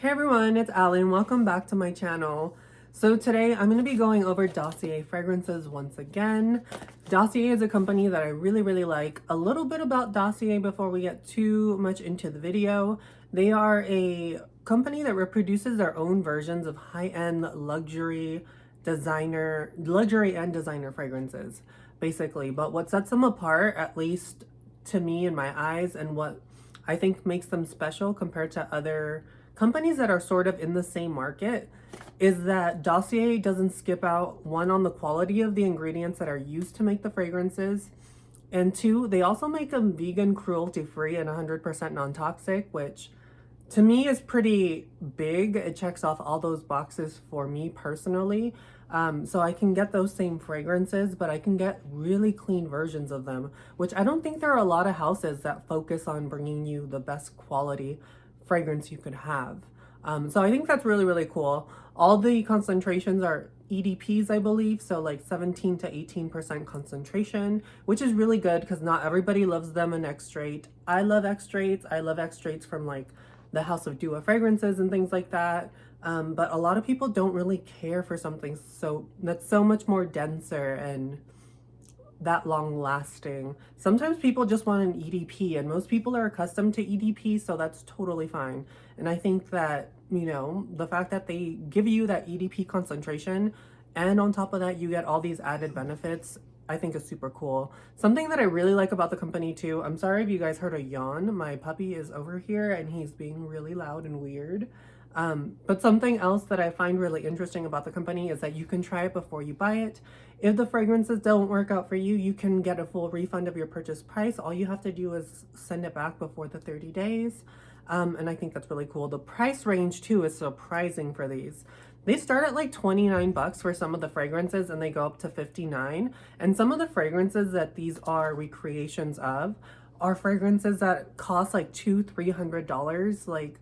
Hey everyone, it's Allie and welcome back to my channel. So today I'm going to be going over Dossier fragrances once again. Dossier is a company that I really like. A little bit about Dossier before we get too much into the video. They are a company that reproduces their own versions of high-end luxury and designer fragrances, basically. But what sets them apart, at least to me in my eyes, and what I think makes them special compared to other companies that are sort of in the same market, is that Dossier doesn't skip out, one, on the quality of the ingredients that are used to make the fragrances, and two, they also make them vegan, cruelty free, and 100% non-toxic, which to me is pretty big. It checks off all those boxes for me personally. So I can get those same fragrances, but I can get really clean versions of them, which I don't think there are a lot of houses that focus on bringing you the best quality fragrance you could have. So I think that's really cool. All the concentrations are EDPs, I believe, so like 17 to 18% concentration, which is really good because not everybody loves them in extrait. I love extraits. I love extraits from like the House of Dua fragrances and things like that. But a lot of people don't really care for something that's so much more denser and that long lasting. Sometimes people just want an EDP, and most people are accustomed to EDP, so that's totally fine. And I think that, you know, the fact that they give you that EDP concentration and on top of that you get all these added benefits, I think is super cool. Something that I really like about the company too, I'm sorry if you guys heard a yawn, my puppy is over here and he's being really loud and weird. But something else that I find really interesting about the company is that you can try it before you buy it. If the fragrances don't work out for you, you can get a full refund of your purchase price. All you have to do is send it back before the 30 days. And I think that's really cool. The price range too is surprising for these. They start at like 29 bucks for some of the fragrances and they go up to 59. And some of the fragrances that these are recreations of are fragrances that cost like $200-300.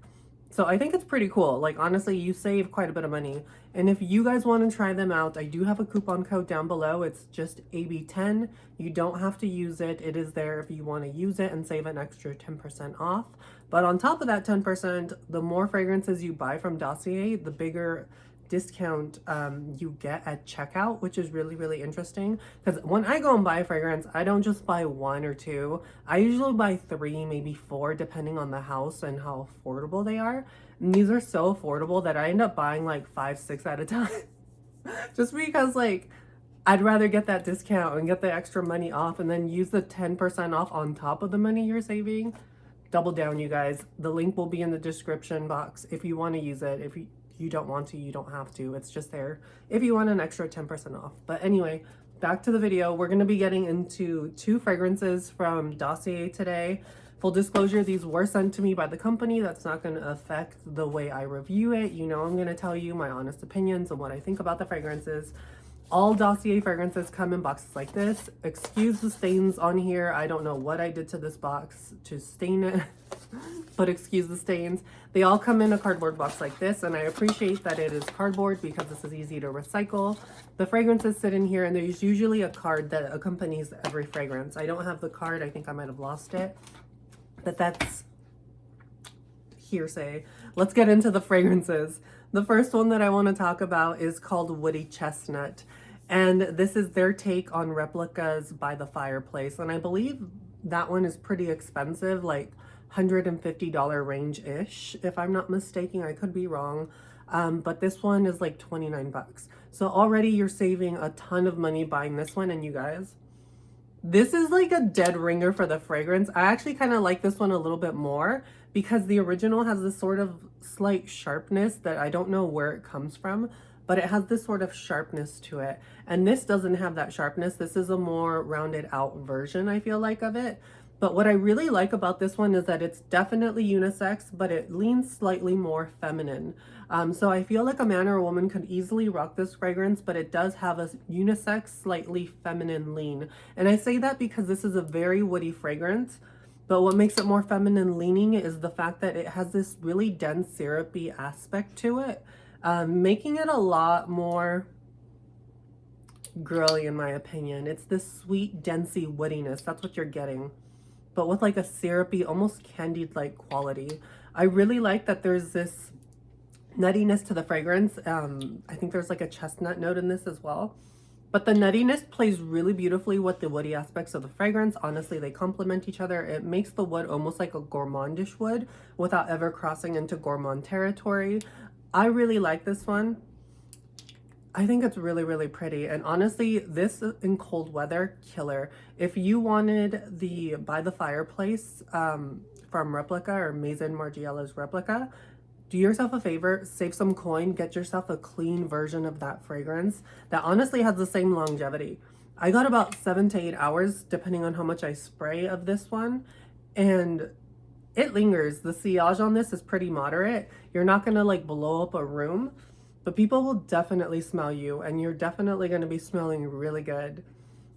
So I think it's pretty cool. Like, honestly, you save quite a bit of money. And if you guys want to try them out, I do have a coupon code down below. It's just AB10. You don't have to use it. It is there if you want to use it and save an extra 10% off. But on top of that 10%, the more fragrances you buy from Dossier, the bigger discount you get at checkout, which is really interesting. Because when I go and buy a fragrance, I don't just buy one or two. I usually buy 3, maybe 4, depending on the house and how affordable they are. And these are so affordable that I end up buying like 5, 6 at a time. Just because like I'd rather get that discount and get the extra money off and then use the 10% off on top of the money you're saving. Double down, you guys. The link will be in the description box if you want to use it. If you don't want to, you don't have to. It's just there if you want an extra 10% off. But anyway, back to the video. We're going to be getting into 2 fragrances from Dossier today. Full disclosure, these were sent to me by the company. That's not going to affect the way I review it. You know, I'm going to tell you my honest opinions on what I think about the fragrances. All Dossier fragrances come in boxes like this. Excuse the stains on here. I don't know what I did to this box to stain it, but excuse the stains. They all come in a cardboard box like this, and I appreciate that it is cardboard because this is easy to recycle. The fragrances sit in here, and there's usually a card that accompanies every fragrance. I don't have the card. I think I might have lost it, but that's hearsay. Let's get into the fragrances. The first one that I want to talk about is called Woody Chestnut. And this is their take on Replicas by the Fireplace. And I believe that one is pretty expensive, like $150 range-ish, if I'm not mistaken. I could be wrong. But this one is like 29 bucks. So already you're saving a ton of money buying this one. And you guys, this is like a dead ringer for the fragrance. I actually kind of like this one a little bit more because the original has this sort of slight sharpness that I don't know where it comes from, but it has this sort of sharpness to it. And this doesn't have that sharpness. This is a more rounded out version, I feel like, of it. But what I really like about this one is that it's definitely unisex, but it leans slightly more feminine. So I feel like a man or a woman could easily rock this fragrance, but it does have a unisex, slightly feminine lean. And I say that because this is a very woody fragrance, but what makes it more feminine leaning is the fact that it has this really dense syrupy aspect to it, making it a lot more girly in my opinion. It's this sweet, densey woodiness. That's what you're getting, but with like a syrupy, almost candied-like quality. I really like that there's this nuttiness to the fragrance. I think there's like a chestnut note in this as well. But the nuttiness plays really beautifully with the woody aspects of the fragrance. Honestly, they complement each other. It makes the wood almost like a gourmandish wood without ever crossing into gourmand territory. I really like this one. I think it's really, really pretty. And honestly, this in cold weather, killer. If you wanted the By the Fireplace from Replica or Maison Margiela's Replica, do yourself a favor, save some coin, get yourself a clean version of that fragrance that honestly has the same longevity. I got about 7 to 8 hours, depending on how much I spray of this one. And it lingers. The sillage on this is pretty moderate. You're not gonna like blow up a room, but people will definitely smell you, and you're definitely gonna be smelling really good.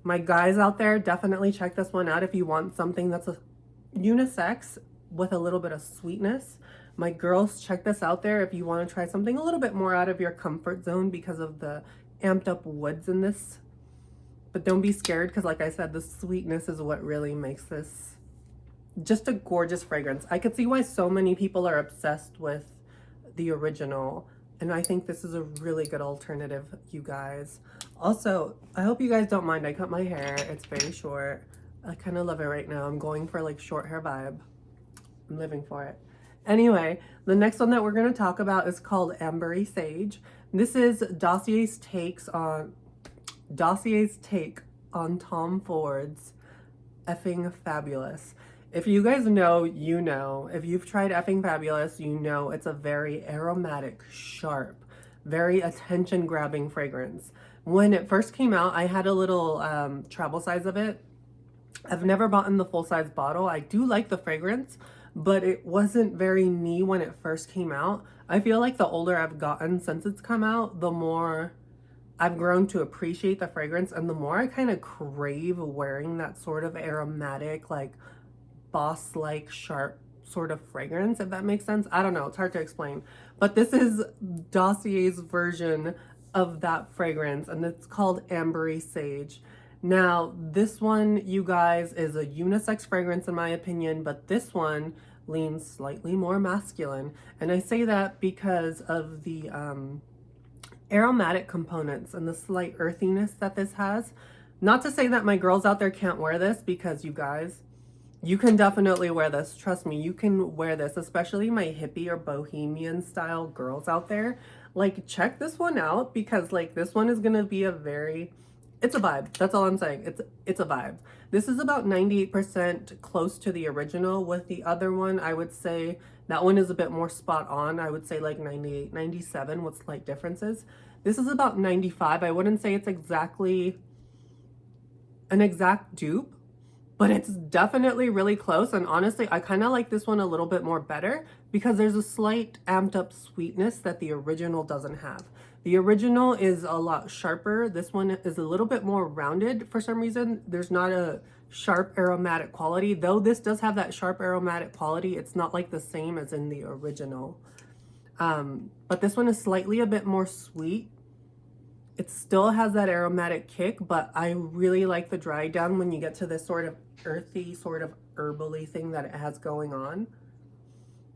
My guys out there, definitely check this one out if you want something that's a unisex with a little bit of sweetness. My girls, check this out there if you want to try something a little bit more out of your comfort zone because of the amped up woods in this. But don't be scared because like I said, the sweetness is what really makes this just a gorgeous fragrance. I could see why so many people are obsessed with the original, and I think this is a really good alternative, you guys. Also, I hope you guys don't mind I cut my hair. It's very short. I kind of love it right now. I'm going for like short hair vibe. I'm living for it. Anyway, the next one that we're going to talk about is called Ambery Sage. This is Dossier's take on Tom Ford's Effing Fabulous. If you guys know, you know. If you've tried Effing Fabulous, you know it's a very aromatic, sharp, very attention-grabbing fragrance. When it first came out, I had a little travel size of it. I've never bought in the full-size bottle. I do like the fragrance, but it wasn't very me when it first came out. I feel like the older I've gotten since it's come out, the more I've grown to appreciate the fragrance, and the more I kind of crave wearing that sort of aromatic, like boss-like, sharp sort of fragrance, if that makes sense. I don't know, it's hard to explain. But this is Dossier's version of that fragrance, and it's called Ambery Sage. Now, this one, you guys, is a unisex fragrance in my opinion, but this one leans slightly more masculine. And I say that because of the aromatic components and the slight earthiness that this has. Not to say that my girls out there can't wear this, because you guys, you can definitely wear this. Trust me, you can wear this, especially my hippie or bohemian style girls out there. Like, check this one out, because like this one is gonna be a very, it's a vibe. That's all I'm saying. It's a vibe. This is about 98% close to the original. With the other one, I would say that one is a bit more spot on. I would say like 98, 97 with slight differences. This is about 95. I wouldn't say it's exactly an exact dupe, but it's definitely really close. And honestly, I kind of like this one a little bit more better because there's a slight amped up sweetness that the original doesn't have. The original is a lot sharper. This one is a little bit more rounded for some reason. There's not a sharp aromatic quality, though this does have that sharp aromatic quality. It's not like the same as in the original. But this one is slightly a bit more sweet. It still has that aromatic kick, but I really like the dry down when you get to this sort of earthy, sort of herbally thing that it has going on.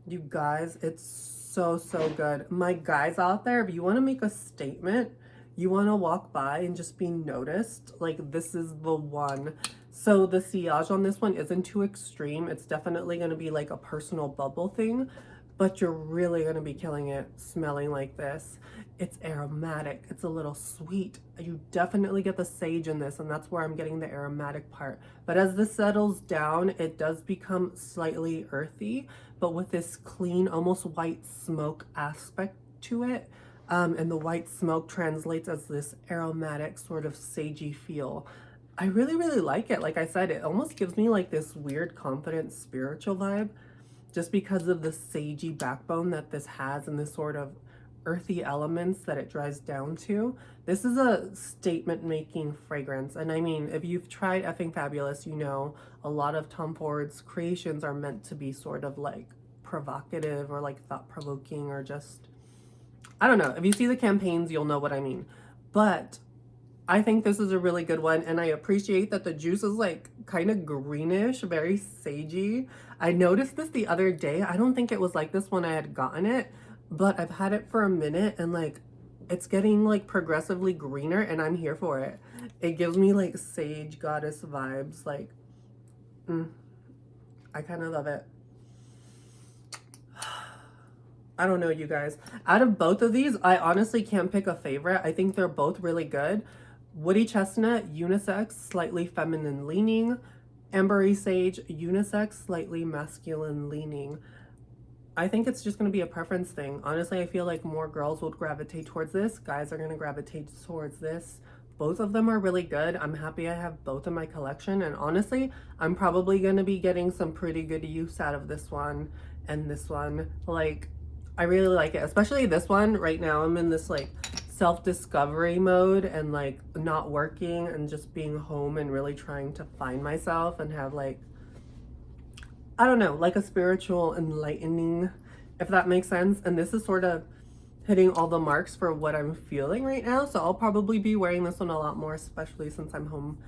You guys, it's so good. My guys out there, if you want to make a statement, you want to walk by and just be noticed, like this is the one. So the sillage on this one isn't too extreme. It's definitely going to be like a personal bubble thing, but you're really going to be killing it smelling like this. It's aromatic. It's a little sweet. You definitely get the sage in this, and that's where I'm getting the aromatic part. But as this settles down, it does become slightly earthy, but with this clean, almost white smoke aspect to it. And the white smoke translates as this aromatic sort of sagey feel. I really like it. Like I said, it almost gives me like this weird, confident, spiritual vibe just because of the sagey backbone that this has and this sort of earthy elements that it dries down to. This is a statement making fragrance. And I mean, if you've tried Effing Fabulous, you know a lot of Tom Ford's creations are meant to be sort of like provocative or like thought provoking, or just, I don't know. If you see the campaigns, you'll know what I mean. But I think this is a really good one, and I appreciate that the juice is like kind of greenish, very sagey. I noticed this the other day. I don't think it was like this when I had gotten it, but I've had it for a minute and like it's getting like progressively greener and I'm here for it. It gives me like sage goddess vibes. Like, I kind of love it. I don't know, you guys. Out of both of these, I honestly can't pick a favorite. I think they're both really good. Woody Chestnut, unisex, slightly feminine leaning. Ambery Sage, unisex, slightly masculine leaning. I think it's just going to be a preference thing. Honestly, I feel like more girls would gravitate towards this. Guys are going to gravitate towards this. Both of them are really good. I'm happy I have both in my collection. And honestly, I'm probably going to be getting some pretty good use out of this one and this one. Like, I really like it, especially this one. Right now, I'm in this like self-discovery mode and like not working and just being home and really trying to find myself and have like, I don't know, like a spiritual enlightening, if that makes sense. And this is sort of hitting all the marks for what I'm feeling right now. So I'll probably be wearing this one a lot more, especially since I'm home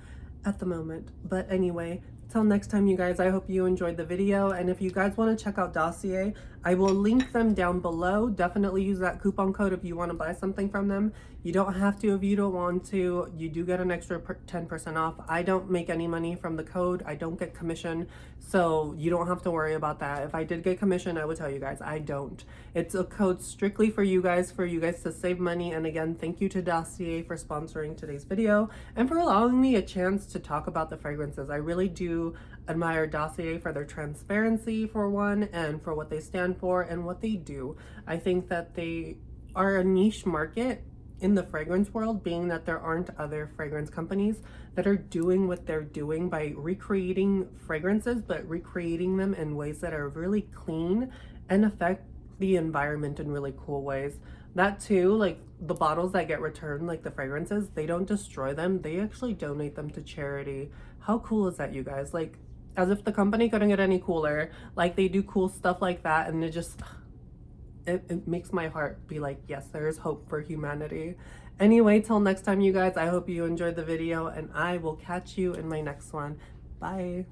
at the moment. But anyway, till next time, you guys, I hope you enjoyed the video. And if you guys want to check out Dossier, I will link them down below. Definitely use that coupon code if you want to buy something from them. You don't have to if you don't want to. You do get an extra 10% off. I don't make any money from the code. I don't get commission, so you don't have to worry about that. If I did get commission, I would tell you guys. I don't. It's a code strictly for you guys to save money. And again, thank you to Dossier for sponsoring today's video and for allowing me a chance to talk about the fragrances. I really do admire Dossier for their transparency, for one, and for what they stand for and what they do. I think that they are a niche market in the fragrance world, being that there aren't other fragrance companies that are doing what they're doing by recreating fragrances, but recreating them in ways that are really clean and affect the environment in really cool ways. That too, like the bottles that get returned, like the fragrances, they don't destroy them. They actually donate them to charity. How cool is that, you guys? Like, as if the company couldn't get any cooler. Like, they do cool stuff like that, and it makes my heart be like, yes, there is hope for humanity. Anyway, till next time, you guys, I hope you enjoyed the video, and I will catch you in my next one. Bye.